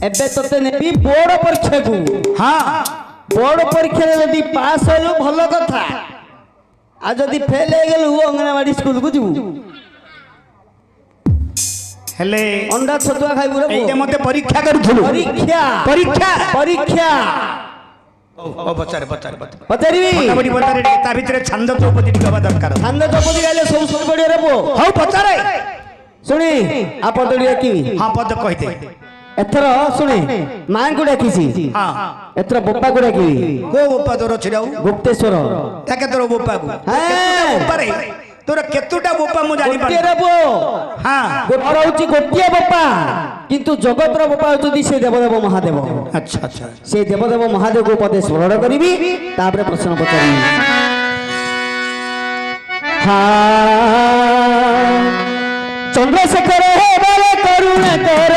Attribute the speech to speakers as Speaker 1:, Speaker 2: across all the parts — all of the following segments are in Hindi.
Speaker 1: एबे तोते नेबी बोर्ड परीक्षा को।
Speaker 2: हाँ
Speaker 1: बोर्ड परीक्षा यदि पास होलु भलो कथा आ जदि फेल हे गेलु अंगनवाड़ी स्कूल को जीवु
Speaker 2: हेले
Speaker 1: अंडा छतुआ खाइबु रे
Speaker 2: एते मते परीक्षा करूथुलु
Speaker 1: परीक्षा
Speaker 2: परीक्षा
Speaker 1: परीक्षा
Speaker 2: ओ बचारे बचारे
Speaker 1: पचारिबी
Speaker 2: मोटामोटी बचारे ता भितरे छंद चौपदी टिकवा दरकार
Speaker 1: छंद चौपदी गाइले सब सुन पड़ियो रे पो
Speaker 2: हौ बचारे
Speaker 1: सुनी आ पदड़िया की
Speaker 2: हां पद कहिते
Speaker 1: एथर सुनी मां को डाकिसी
Speaker 2: हां
Speaker 1: एथर बप्पा को डाकी
Speaker 2: को बप्पा तोर छिराउ
Speaker 1: गुप्तेश्वर
Speaker 2: ताके तोर बप्पा को
Speaker 1: हां
Speaker 2: बप्पा रे तोर केतुटा बप्पा मु जानि
Speaker 1: गोटे रे पो
Speaker 2: हां
Speaker 1: गोटे होची गोटिया बप्पा किंतु जगतर बप्पा होची से देवदेव महादेव
Speaker 2: अच्छा अच्छा
Speaker 1: से देवदेव महादेव को पदे स्मरण करिवि तापर प्रश्न पचारिबि हां चंद्रशेखर हे बारे करुणा कर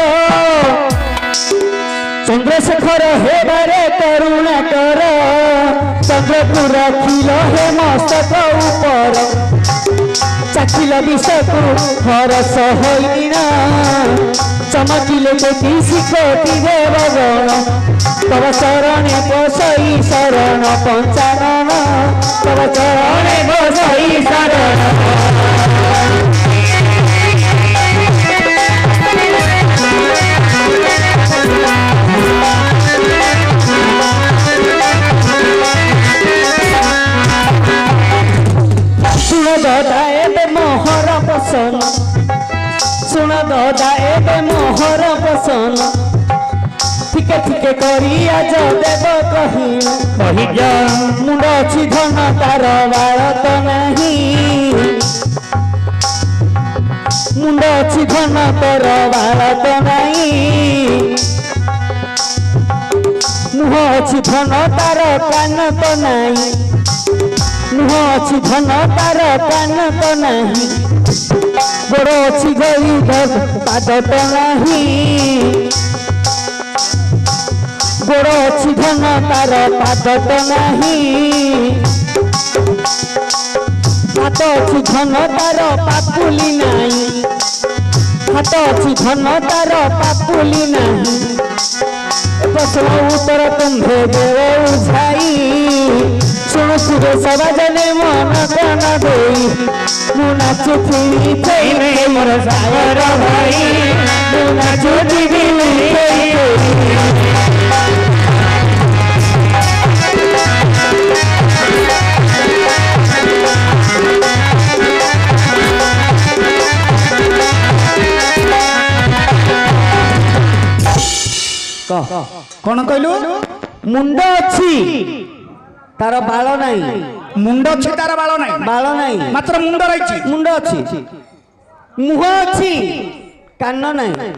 Speaker 1: चंद्रशेखर हे बारे करुणा कर चंद्रपुर रखिल हे मस्तक ऊपर चाखिल विषको हरस होइना चमकिले कोटि कोटि देवगण तव शरणे बसई शरण पंचानन तव चरणे बसई शरण सुन दादा एबे मोहर पसन सुन दादा एबे मोहर पसन ठीके ठीके करी आज देव कही जा मुंड अछि धन तार बाल तो नहीं मुंड अछि धन तार बाल तो नहीं मुह अछि धन तार कान तो नहीं मुह अछि धन तार कान तो नहीं गोड़ अछि गई पाद तो नहीं गोड़ अछि धन तार पाद तो नहीं हाथ अछि धन तार पापुली नहीं हाथ अछि धन तार पापुली नहीं प्रश्न उत्तर तुम्हे देव उझाई सुन सुरे सवा जने मन कान देई मु नाचु फिरी थई मोर सागर भाई मु नाचु दिबी
Speaker 2: कौन कहलु
Speaker 1: मुंड अछि तार बाल नहीं
Speaker 2: मुंड अछि तार बाल नहीं मात्र मुंड रहिछि
Speaker 1: मुंड अछि मुह अछि कान नहीं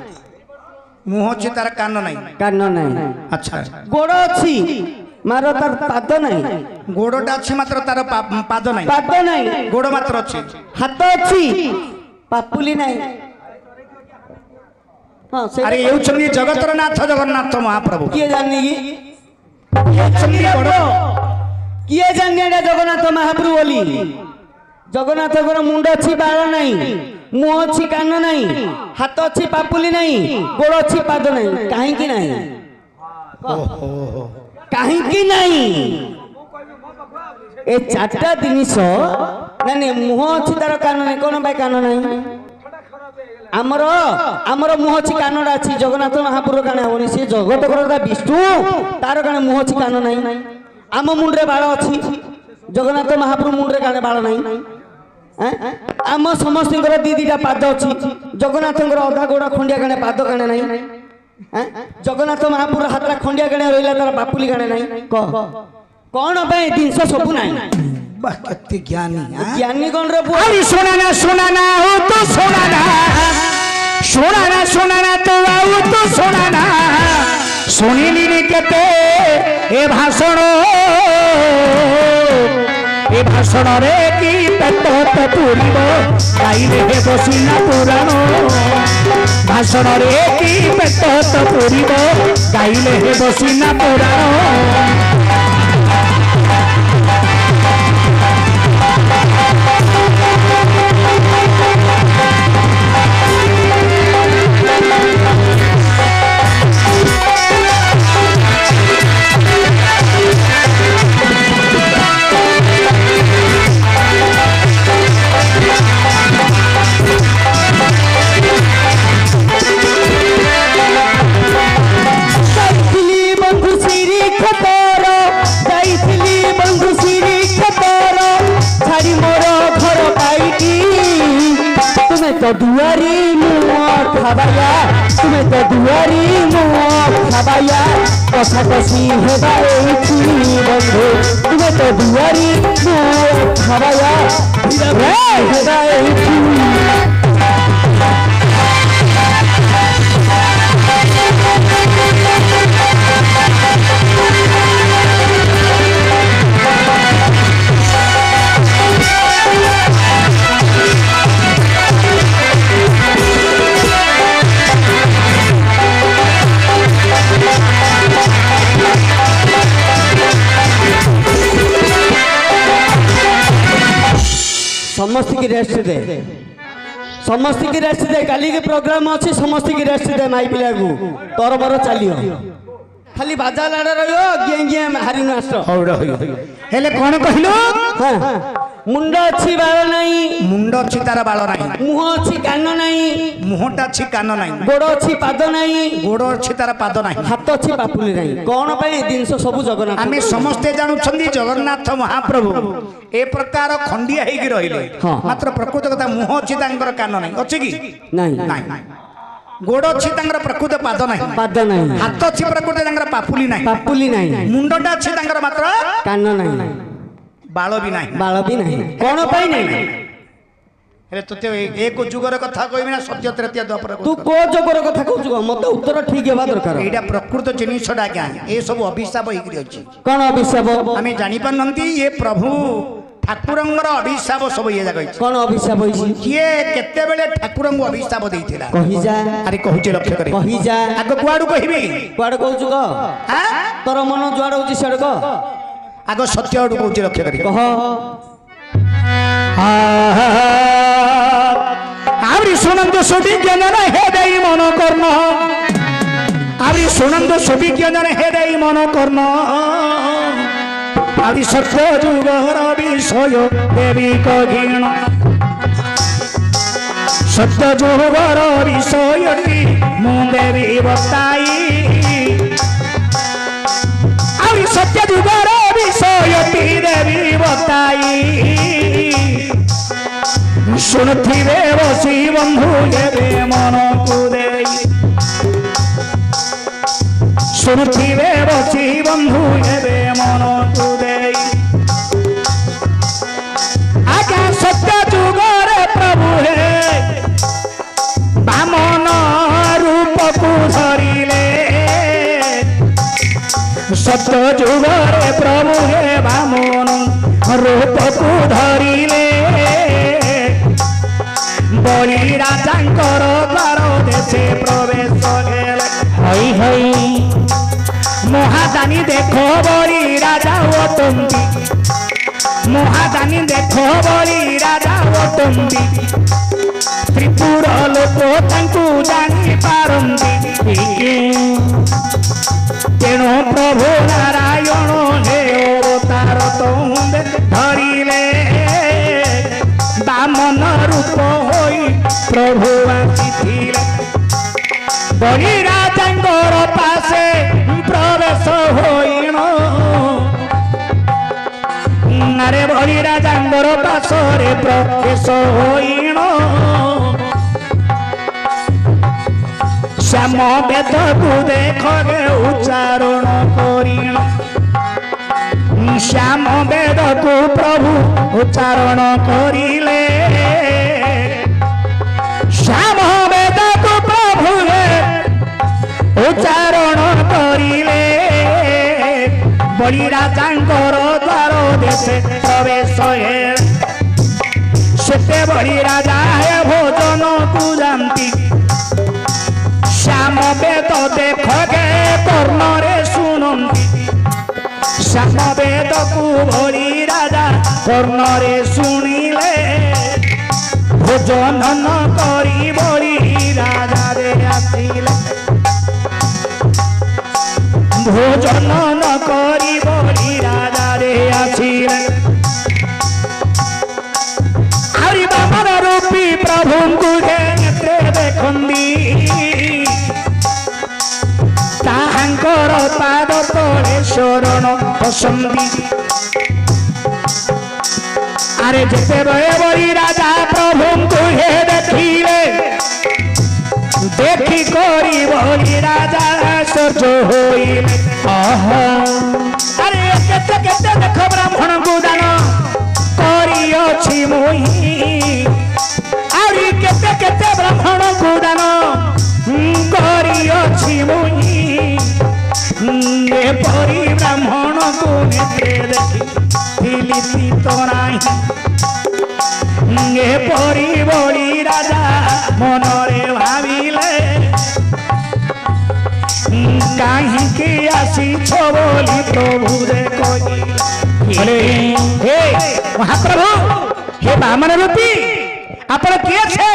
Speaker 2: मुह अछि तार कान नहीं अच्छा
Speaker 1: गोड़ अछि मारो तार पाद नहीं
Speaker 2: गोड़टा अछि मात्र तार पाद नहीं गोड़ मात्र अछि
Speaker 1: हाथ अछि पापुली नहीं हां
Speaker 2: अरे एउ छनी जगतर नाथ जगन्नाथ महाप्रभु
Speaker 1: किए जाननी किए जाननी जगन्नाथ महाप्रभु बोली जगन्नाथ मुंड अछि बाल नहीं मुह अछि कान नहीं हाथ अछि पापुली नहीं गोड़ अछि पाद नहीं काहे कि नहीं काहे कि नहीं ए चारटा जिनिस नहीं मुह अछि तार कान नहीं कोन भाई कान नहीं आमर आमर मुह अछि कानडा अछि जगन्नाथ महाप्रभु काने होनी से जगत करता विष्णु तार काने मुह अछि कान नहीं आम मुंडरे बाल अछि जगन्नाथ महाप्रभु मुंडरे काने बाल नहीं आम समस्त दी दीटा पाद अछि जगन्नाथ अधा गोड़ा खंडिया काने पाद काने नहीं जगन्नाथ महाप्रभु हाथरा खंडिया काने रहिला तार बापुली काने नहीं कौन भाई जिनस सब नहीं
Speaker 2: कते ज्ञानी
Speaker 1: ज्ञानी कौन रे
Speaker 2: अरे सुनाना हो तो सुनाना तो आओ तो सुनाना सुनिली केते ए भाषण रे की पेट पुरीब गाइले हे बसिना पुराण भाषण रे की पेट पुरीब गाइले हे बसिना पुराण
Speaker 1: খাবাইয়া তুমি তো দুয়ারি মুখ খাবাইয়া কষা কষি হেবা এইছি বন্ধু তুমি তো দুয়ারি মুখ খাবাইয়া হেবা এইছি समस्त की रेस्ट दे समस्त की रेस्ट दे काली के प्रोग्राम अच्छे समस्त की रेस्ट दे माई पिला को तोर मोर चलियो खाली बाजा लाड़ा रहियो गे गे हारि नष्ट
Speaker 2: हेले कोन कहिलो
Speaker 1: हां मुंड अछि बाल नाही
Speaker 2: मुंड अछि तार बाल नाही
Speaker 1: मुह अछि कान नाही
Speaker 2: मुहटा अछि कान नाही
Speaker 1: गोड़ अछि पाद नाही
Speaker 2: गोड़ अछि तार पाद नाही
Speaker 1: हाथ अछि पापुली नाही कोन पई दिनस सब जगन्नाथ
Speaker 2: आमे समस्ते जानु छंदी जगन्नाथ महाप्रभु ए प्रकार खंडिया हेई कि रहिले मात्र प्रकृत कथा मुह अछि तांकर कान नाही अछि कि
Speaker 1: नाही
Speaker 2: नाही गोड़ अछि तांकर प्रकृत पाद नाही
Speaker 1: पाद नाही
Speaker 2: हाथ अछि प्रकृत तांकर पापुली नाही मुंडटा अछि तांकर मात्र
Speaker 1: कान नाही
Speaker 2: बाल भी नाही
Speaker 1: कोन पई नाही
Speaker 2: हेले तते एक जुगर कथा कहबी ना सत्य तृतीय द्वापर
Speaker 1: तू को जुगर कथा कहू मते उत्तर ठीक हेबा दरकार
Speaker 2: एटा प्रकृत जिनिसडा क्या ए सब अभिशाप हेकि अछि
Speaker 1: कोन अभिशाप
Speaker 2: आमे जानि पनंती ये प्रभु ठाकुरंगर अभिशाप सब ये जागै
Speaker 1: कोन अभिशाप होइछि
Speaker 2: किए केते बेले ठाकुरंग अभिशाप देइथिला
Speaker 1: कहि जा
Speaker 2: अरे कहूचे लक्ष्य करे
Speaker 1: कहि जा
Speaker 2: आग कुआडू कहबी
Speaker 1: कुआड कहू ग
Speaker 2: हां
Speaker 1: तोर मन जुआड होछि सडक
Speaker 2: आग सत्य आडू कहूचे लक्ष्य करे
Speaker 1: कह
Speaker 2: आवरी सुनंद सभी ज्ञान हे देई मन कर्म आवरी सुनंद सभी ज्ञान हे देई मन कर्म आवरी सत्य जुगर विषय देवी कघिण सत्य जुगर विषयटी मु देवी बताई आवरी सत्य जुगर विषयटी देवी बताई शुणुथिबे बसी बंधु देवे मन को देई शुणुथिबे बसी बंधु देवे मन को देई आज्ञा सत्य जुगर प्रभु हे बामन रूप को धरिले सत्य जुगर प्रभु हे बामन रूप को धरिले बलि राजांकर द्वार देशे प्रवेश हई हई महादानी देखो बलि राजा वटंती महादानी देखो बलि राजा वटंती त्रिपुर लोक तांकु जानी पारंती तेणु प्रभु नारायण हे अवतार तौंदे धरिले बामन रूप होई प्रभु आसीथिले बलि राजांकर पासे प्रवेश होइण नारे बलि राजांकर पासरे प्रवेश होइण श्याम वेद को देख गे उच्चारण करिण श्याम वेद को प्रभु उच्चारण करिले श्याम वेद को प्रभु उच्चारण करिले बलि राजांकर द्वार देशे प्रवेश सेते बलि राजा हे भोजन को जानती श्याम वेद देख गे कर्णरे शुणंती श्याम वेद को बलि राजा कर्णरे शुणिले भोजन न करी बलि राजा रे आसिले भोजन न करी बलि राजा रे आसिले हरि बामन रूपी प्रभु को नेत्रे देखंदी ताहांकर पाद तले शरण पसंदी अरे जेते बलि राजा प्रभु को हे देखिले দেখি করি বলি রাজা সহ্য হইলে আরে কেতে কেতে দেখ ব্রাহ্মণଙ୍କୁ দান କରିଅଛି ମୁଇଁ ଆହୁରି କେତେ କେତେ ବ୍ରାହ୍ମଣଙ୍କୁ ଦାନ କରିଅଛି ମୁଇଁ ଏପରି ବ୍ରାହ୍ମଣଙ୍କୁ ନେତ୍ରେ ଦେଖିଥିଲି ତ ନାହିଁ ଏପରି ବଳି ରାଜା ମନରେ ଭାବିଲେ କାହିଁକି ଆସିଛ ବୋଲି ପ୍ରଭୁରେ କହିଲେ हे महाप्रभु हे बामन रूपी आपण किए छे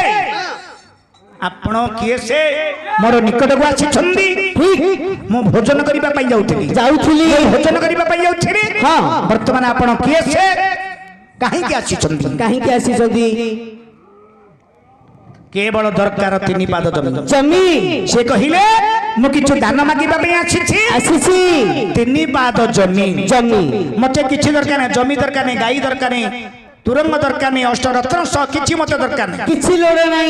Speaker 2: आपण किए से मोर निकट को आसी छंदी मो भोजन करिबा पई जाउथली भोजन करिबा पई जाउथली हां वर्तमान आपण किए से काहे के आसी छंदी केवल दरकार तीन पाद जमी से कहिले मु किछु दान मागिबा पे आसीछि तीन पाद जमी मते किछि दरकार नै जमी दरकार नै गाई दरकार नै तुरंग दरकार नै अष्टरत्न स किछि मते दरकार नै
Speaker 1: किछि लोड़े नै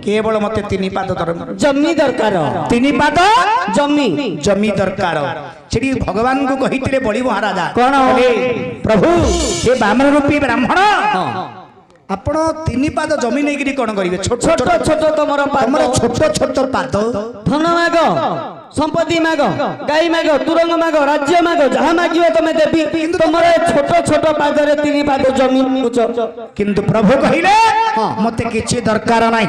Speaker 2: केवल मते तीन पाद
Speaker 1: जमी दरकार
Speaker 2: तीन पाद
Speaker 1: जमी
Speaker 2: दरकार सेठी भगवान को कहितले बळी महाराजा कोन प्रभु हे बामन रूपी ब्राह्मण आपण तीन पाद जमी नहीं गिरी कोन करिवे छोट छोट तमर छोट छोट पाद
Speaker 1: धन माग संपत्ति माग गाई माग तुरंग माग राज्य माग जहा मागियो तमे देबी किंतु तमर छोट छोट पाद रे तीन पाद जमी उच
Speaker 2: किंतु प्रभु कहिले मते किछि दरकार नाही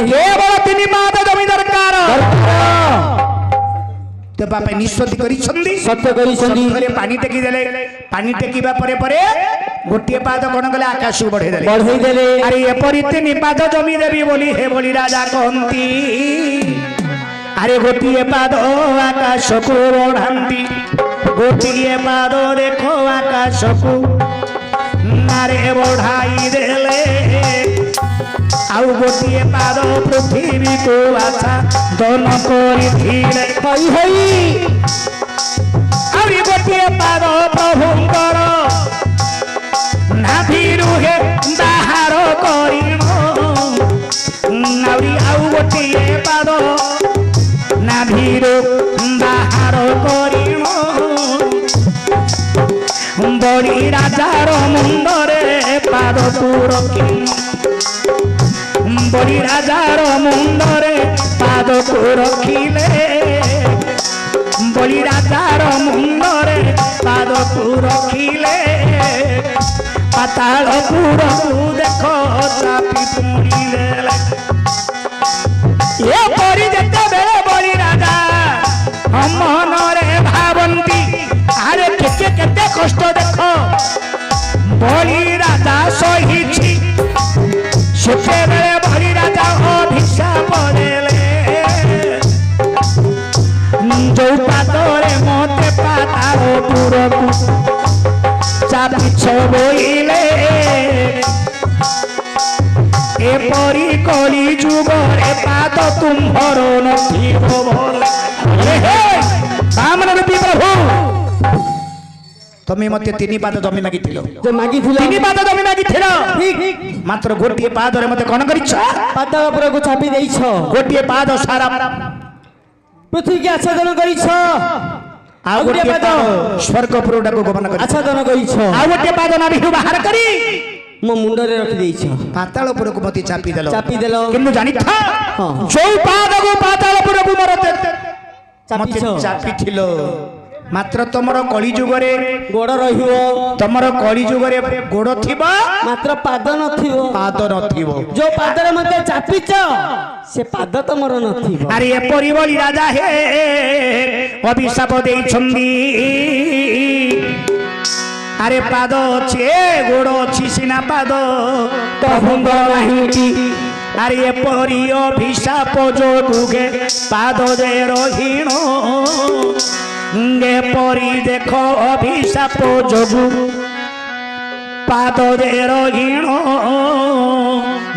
Speaker 2: केवल तीन पाद जमी दरकार देबा पे निष्पत्ति करी छंदी
Speaker 1: सत्य करी छंदी
Speaker 2: घरे पानी टेकी देले पानी टेकीबा परे परे गोटिए पाद कोन गले आकाश को बढ़े देले अरे ए परि तीन पाद जमी देबी बोली हे बोली राजा कहंती अरे गोटिए पाद आकाश को बढ़ांती गोटिए पाद देखो आकाश को नारे बढ़ाई देले आउ गोटिए पाद पृथ्वी को आशा दोन करिथिले हई हई आउ गोटिए पाद प्रभुंकर नाभिरु हे बाहर करिनो नाउरी आउ गोटिए पाद नाभिरु बाहर करिनो बड़ी राजार मुंडरे पाद तू रखी बड़ी राजार मुंडरे पाद को रखिले बड़ी राजार मुंडरे पाद को रखिले पाताल पुर को देखो चापी पुणिले ये परी जेते बेले बड़ी राजा हम मनरे भावंती अरे केते केते कष्ट देखो बड़ी राजा सहिछि सुखे बेले बड़ी राजा अभिशाप देले जो पादरे मते पाताल पुरकु चापी छबोइले एपरी कली जुगरे पाद तुम्भर नथिबो बोले हे बामन रूपी प्रभु तमे मते तीन पाद जमी मागिथिलो तीन पाद जमी मागिथिलो ठीक मात्र गोटिए पाद रे मते कोन करिछ
Speaker 1: पाताल पुर को छापी देइछ
Speaker 2: गोटिए पाद सारा
Speaker 1: पृथ्वी के आच्छादन करिछ
Speaker 2: आ गोटिए पाद स्वर्गपुर डाको गमन करिछ
Speaker 1: आच्छादन करिछ
Speaker 2: आ गोटिए पाद नाभिरु बाहर करी
Speaker 1: मो मुंडरे रखि देइछ
Speaker 2: पाताल पुर को मते चापी देलो
Speaker 1: किंतु
Speaker 2: जानि था जो पाद को पाताल पुर को मरते मते चापी थिलो मात्र तमर कली जुगरे
Speaker 1: गोड़ रहिबो
Speaker 2: तमर कली जुगरे गोड़ थिबा
Speaker 1: मात्र पाद नथिबो जो पाद रे मते चापिछ से पाद तमर नथिबो
Speaker 2: अरे ए परिबली राजा हे अभिशाप देई छंदी अरे पाद छे गोड़ छी सिना पाद
Speaker 1: कहंग नाही
Speaker 2: अरे ए परि अभिशाप जो दुगे पाद दे रहिणो गे परी देखो अभिशाप जोगु पाद दे रहिणो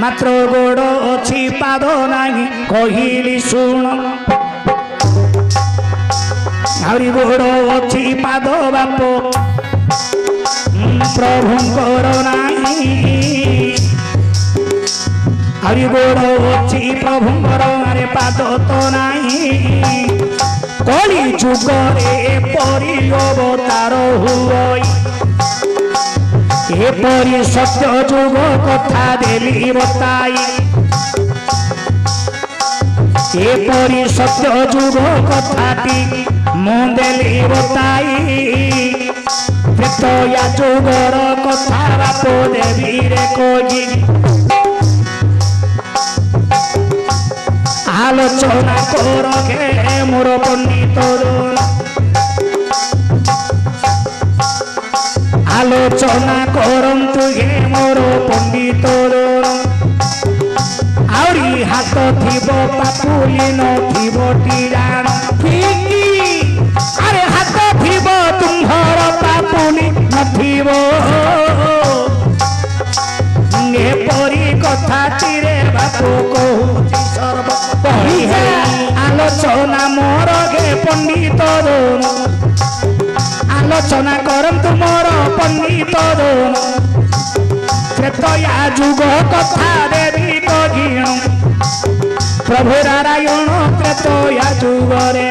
Speaker 2: मात्र गोड़ अछि पाद नाही कहिली सुन आउरी गोड़ अछि पाद बाप प्रभुंकर नाही हरि गोड़ अच्छी प्रभुंर अरे पाद तो नहीं कली जुगरे परी अवतार हुई एपरी सत्य जुग कथा देली बताई एपरी सत्य जुग कथाटी मुदेली बताई त्रेतया जुगर कथा बाप देवी रे कही आलोचना कर गे मोर पंडित आलोचना करंतु गे मोर पंडित आउरी हाथ थिब पापुली नथिब टीराण अरे हाथ थिब तुम्हार पापुली नथिब एपरी कथा चिरे बापू कहूची सर्व आलोचना मोर गे पंडित आलोचना करंतु मोर पंडित त्रेतया जुग कथा देवी कहिणु प्रभु नारायण त्रेतया जुगरे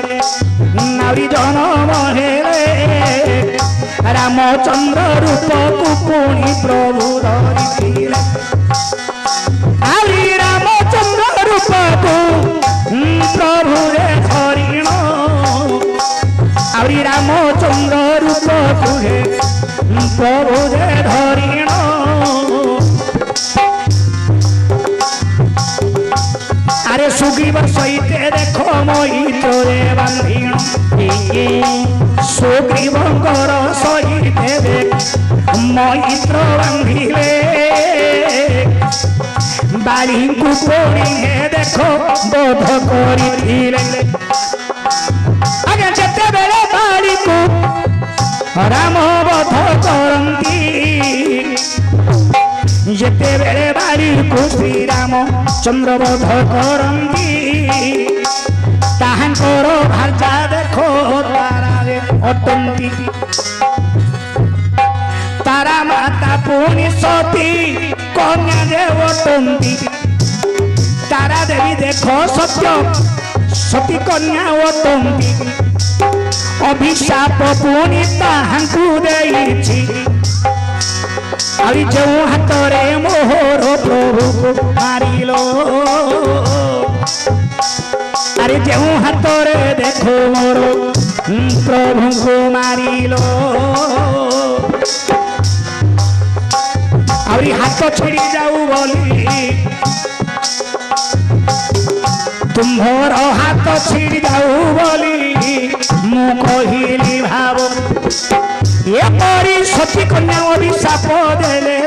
Speaker 2: नारी जनम हेले रामचंद्र रूप कुपुणी प्रभु धरिथिले नारी रामचंद्र रूप प्रभु रे धरिण आरी रामचंद्र रूप तुहे प्रभु रे धरिण अरे सुग्रीव सहित देखो मोहित रे बांधिण सुग्रीवंकर सहित देख मोहित बांधिले बाली कुपोणी देखो बोध करिथिले आगे जेते बेले बाली को राम बोध करंती जेते बेले बाली को श्री राम चंद्र बोध करंती ताहांकर भाषा देखो तारा रे अटंती तारा माता पुनि सती कन्या देव अटंती तारा देवी देखो सत्य सती कन्या अटंती अभिशाप पुनि ताहांकु देइछि अभी जो हाथरे मोहर प्रभु मारिलो अरे जो हाथरे देखो मोर प्रभु को मारिलो अभी हाथ छिड़ी जाऊ बोली तुम्हार हाथ छिड़ी जाऊ बोली मु कहिली भाव एपरी सती कन्या अभिशाप देले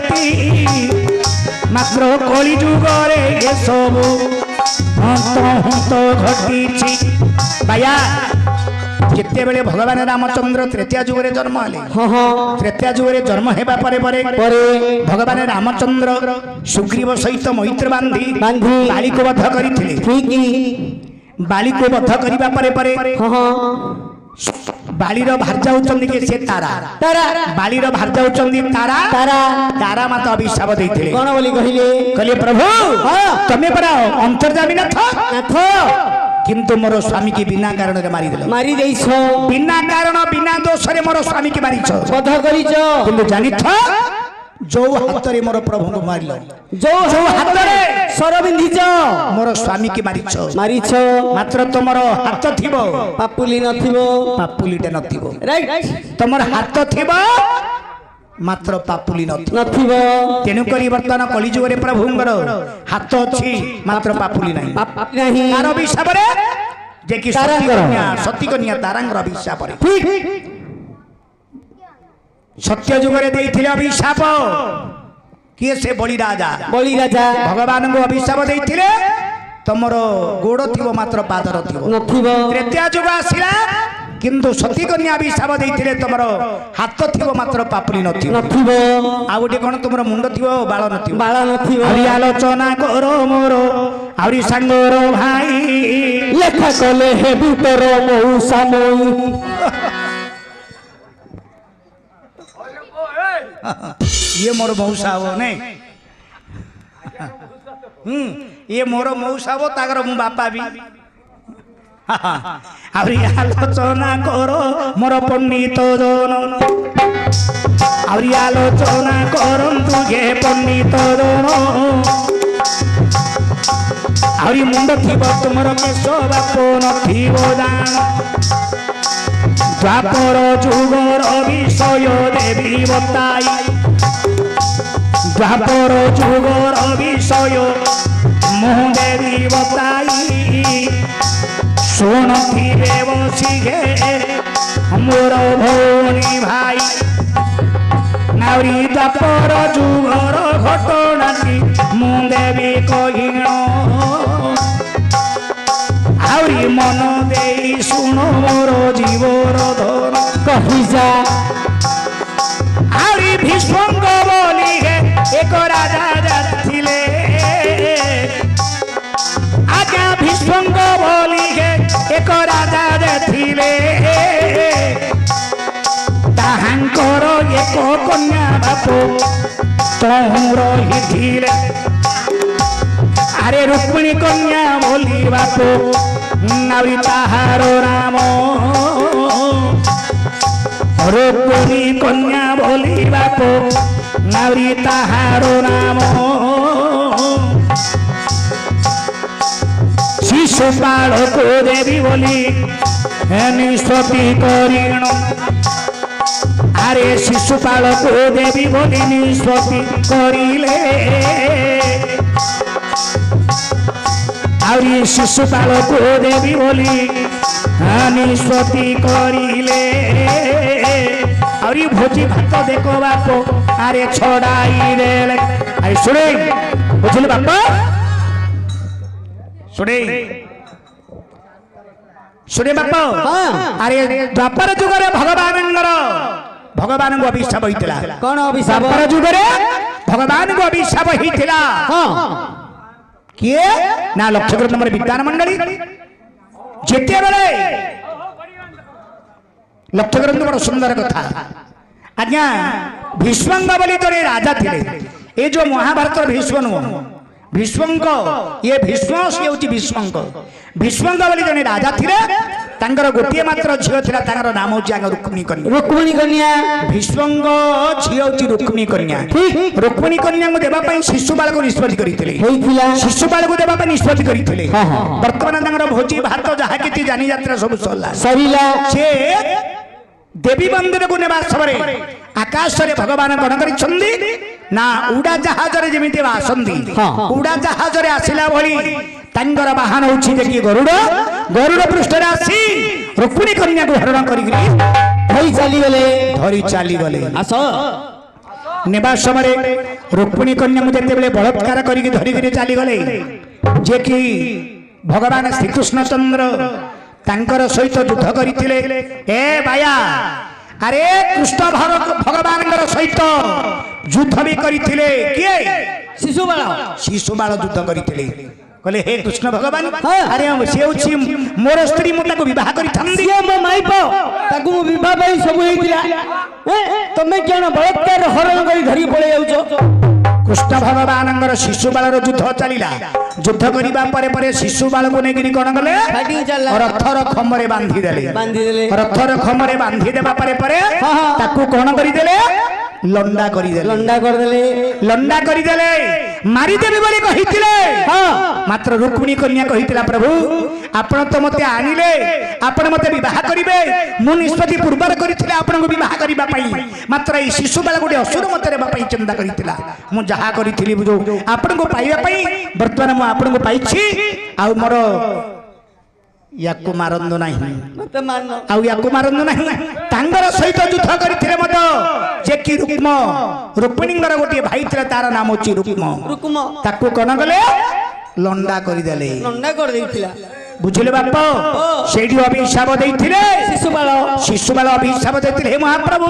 Speaker 2: मात्र कली जुगरे ये सब हंत घटी बाया जिते बेले भगवान रामचंद्र तृतीय जुगरे जन्म हेले तृतीय जुगरे जन्म हेबा परे परे भगवान रामचंद्र सुग्रीव सहित मैत्र बांधी बाली को वध करिथिले बाली को वध करिबा परे परे बालीर भार्जा होचंदी के से तारा तारा बालीर भार्जा होचंदी तारा तारा तारा माता अभिशाप देइथिले कोन बोली कहिले प्रभु तमे परा अंतर्जामी नाथ किंतु मोर स्वामी की बिना कारण रे मारी देइछो बिना कारण बिना दोष रे मोर स्वामी की मारिछो वध करिछो किंतु जानिछ जो हाथ रे मोर प्रभु को मारिलो जो हाथ रे सर बिंधिछ मोर स्वामी की मारिछो मात्र तमरो हाथ थिबो पापुली नथिबो पापुलीटे नथिबो राइट तमर हाथ थिबो मात्र पापुली नथिबो तेनु करी वर्तमान कली जुग रे प्रभुंगर हाथ अछि मात्र पापुली नाही नाही तार अभिशाप रे जे कि सती कन्या तारांगर अभिशाप रे ठीक सत्य जुग रे देइथिले अभिशाप किए से बलि राजा भगवान को अभिशाप देइथिले तमरो गोड़ थिबो मात्र पाद नथिबो तृतीय जुग आसिला किंतु सती कन्या अभिशाप देइथिले तमरो हाथ थिबो मात्र पापुली नथिबो आ गोटे कोन तमरो मुंड थिबो बाळ नथिबो हरि आलोचना करो मोरो हरि संगरो भाई लेखा कले हे भीतर मौसा मोई ये मोर मौसा हो नहीं ये मोर मौसा हो तागर मु बापा भी आउरी आलोचना करो मोर पंडित जन आउरी आलोचना करंतु गे पंडित जन आउरी मुंड थिब तुमर केश बाप नथिब जान द्वापर जुगर विषय देवी बताई द्वापर जुगर विषय मुह देवी बताई शुणुथिबे बसिगे मोर भौणी भाई नाउरी द्वापर जुगर घटनाटी मु देवी कहिण आउरी मन देई शुण मोर जीवर धन कहि जा आउरी भीष्मंग बोली हे एक राजा जाथिले आज्ञा भीष्मंग बोली हे एक राजा जाथिले ताहांकर एक कन्या बाप तहु रहिथिले अरे रुक्मिणी कन्या बोली बाप नावी ताहार नाम रुक्मिणी कन्या बोली बाप नावी ताहार नाम शिशुपाल को देवी बोली निष्पत्ति करिण अरे शिशुपाल को देवी बोली निष्पत्ति करिले आउरी शिशुपाल को देवी बोली निष्पत्ति करिले आउरी भोजी भात देखो बाप अरे छड़ाई देले अरे सुने बुझिले बाप सुने सुने बाप अरे द्वापर जुगरे भगवान को अभिशाप होइतिला
Speaker 1: कौन अभिशाप
Speaker 2: द्वापर जुगरे भगवान को अभिशाप होइतिला किए ना लक्ष्यग्रंथ नंबर विज्ञान मंडली जेते बेले लक्ष्यग्रंथ बड़ सुंदर कथा आज्ञा भीष्मंग बोली जड़े राजा थिले ए जो महाभारत भीष्म नुह भीष्मंग ये भीष्म से होची भीष्मंग भीष्मंग बोली जड़े राजा थिले तांकर गोटिए मात्र झियो थिला तांकर नाम होची आगे रुक्मिणी कन्या भीष्मंग झियो होची रुक्मिणी कन्या ठीक रुक्मिणी कन्या को देबा पई शिशुपाल को निष्पत्ति करिथिले होइथिला शिशुपाल को देबा पई निष्पत्ति करिथिले वर्तमान तांकर भोजी भात जहा किति जानी यात्रा सब सरिला से देवी मंदिर को नेबा सबरे आकाश रे भगवान गण करिछंदी ना उड़ा जहाज रे जेमिति आसंदी उड़ा जहाज रे आसिला भली तांगर वाहन होछि देखि गरुड़ गरुड़ पृष्ठ रे आसी रुक्मिणी कन्या को हरण करी धरी चाली गले आस नेबा समय रुक्मिणी कन्या को जेते बेले बलात्कार करी धरी चाली गले जे कि भगवान श्री कृष्ण चंद्र तांकर सहित युद्ध करथिले ए बाया अरे कृष्ण भगवान सहित युद्ध भी करथिले किए शिशुपाल युद्ध करथिले कहले हे कृष्ण भगवान अरे से होछि मोर स्त्री मु ताको विवाह करि थंदी
Speaker 1: मो माइपो ताको मो विवाह पई सब हेतिला तमे केन बलात्कार हरण करी धरी पळे जाउछो
Speaker 2: कृष्ण भगवान शिशुपाल युद्ध चलिला युद्ध करबा परे परे शिशुपाल को नेगिरी कोन गले रथर खमरे बांधी देले रथर खमरे बांधी देबा परे परे ताकू कोन करि देले लंडा करि देले मारी देबे बोली कहिथिले मात्र रुक्मिणी कन्या कहिथिला प्रभु आपण तो मते आनिले आपण मते विवाह करिवे मु निष्पत्ति पूर्वर करिथिले आपण को विवाह करिबा पई मात्र ई शिशुपाल गोटे असुर मते रेबा पई चिंता करिथिला मु जहा करिथिली बुझो आपण को पाइबा पई वर्तमान मु आपण को पाइछि आ मोर याकु मारंदो नाही
Speaker 1: मते मारनो
Speaker 2: आ याकु मारंदो नाही तांगर सहित युद्ध करिथिले मत जे कि रुक्मिणींगर गोटे भाई थिला तार नाम होछि रुक्म ताकू कोन गले लंडा करि देले बुझिले बाप सेठी अभिशाप देइथिले शिशुपाल अभिशाप देइथिले हे महाप्रभु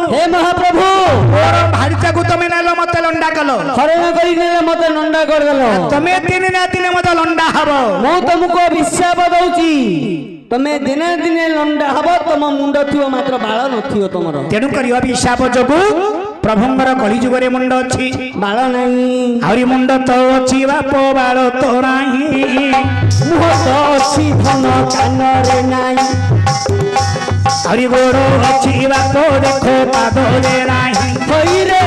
Speaker 2: मोर भारिता को तमे नालो मते लंडा कलो
Speaker 1: हरण करी नेले मते लंडा कर देलो
Speaker 2: तमे दिने ना दिने मते लंडा हबो
Speaker 1: मु तुमको अभिशाप दउची तमे दिने दिने लंडा हबो तम मुंड थियो मात्र बाळ नथियो तमरो
Speaker 2: तेनु करी अभिशाप जगु ପ୍ରଭୁଙ୍କର କଳି ଯୁଗରେ ମୁଣ୍ଡ ଅଛି
Speaker 1: ବାଳ ନାହିଁ
Speaker 2: ଆହୁରି ମୁଣ୍ଡ ତ ଅଛି ବାପ ବାଳ ତ ନାହିଁ
Speaker 1: ମୁହଁ ତ ଅଛି ଧନ କାନରେ ନାହିଁ
Speaker 2: ଆହୁରି ଗୋଡ଼ ଅଛି ବାପ ଦେଖ ପାଦରେ ନାହିଁ
Speaker 1: ହଇରେ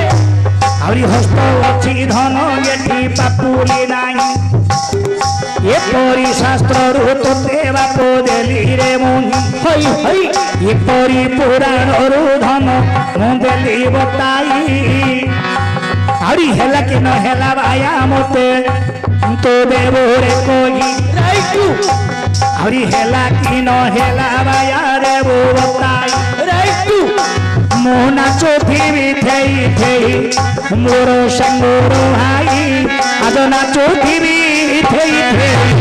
Speaker 2: ଆହୁରି ହସ୍ତ ଅଛି ଧନ ଏଠି ପାପୁଲି ନାହିଁ ଏପରି ଶାସ୍ତ୍ରରୁ ତୋତେ ବାପ ଦେଲି ରେ ମୁହିଁ
Speaker 1: ହଇ ହଇ
Speaker 2: ଏପରି ପୁରାଣରୁ ଧନ ମୁଁ ଦେଲି ବତାଇ ଆହୁରି ହେଲା କି ନ ହେଲା ବାୟା ମତେ ତୋ ଦେବରେ କହି
Speaker 1: ରାଇଟୁ
Speaker 2: ଆହୁରି ହେଲା କି ନ ହେଲା ବାୟା ଦେବ ବତାଇ
Speaker 1: ରାଇଟୁ
Speaker 2: ମୁଁ ନାଚୁଥିବି ଥେଇ ଥେଇ ମୋର ସାଙ୍ଗର ଭାଇ ଆଜ ନାଚୁଥିବି ଥେଇ ଥେଇ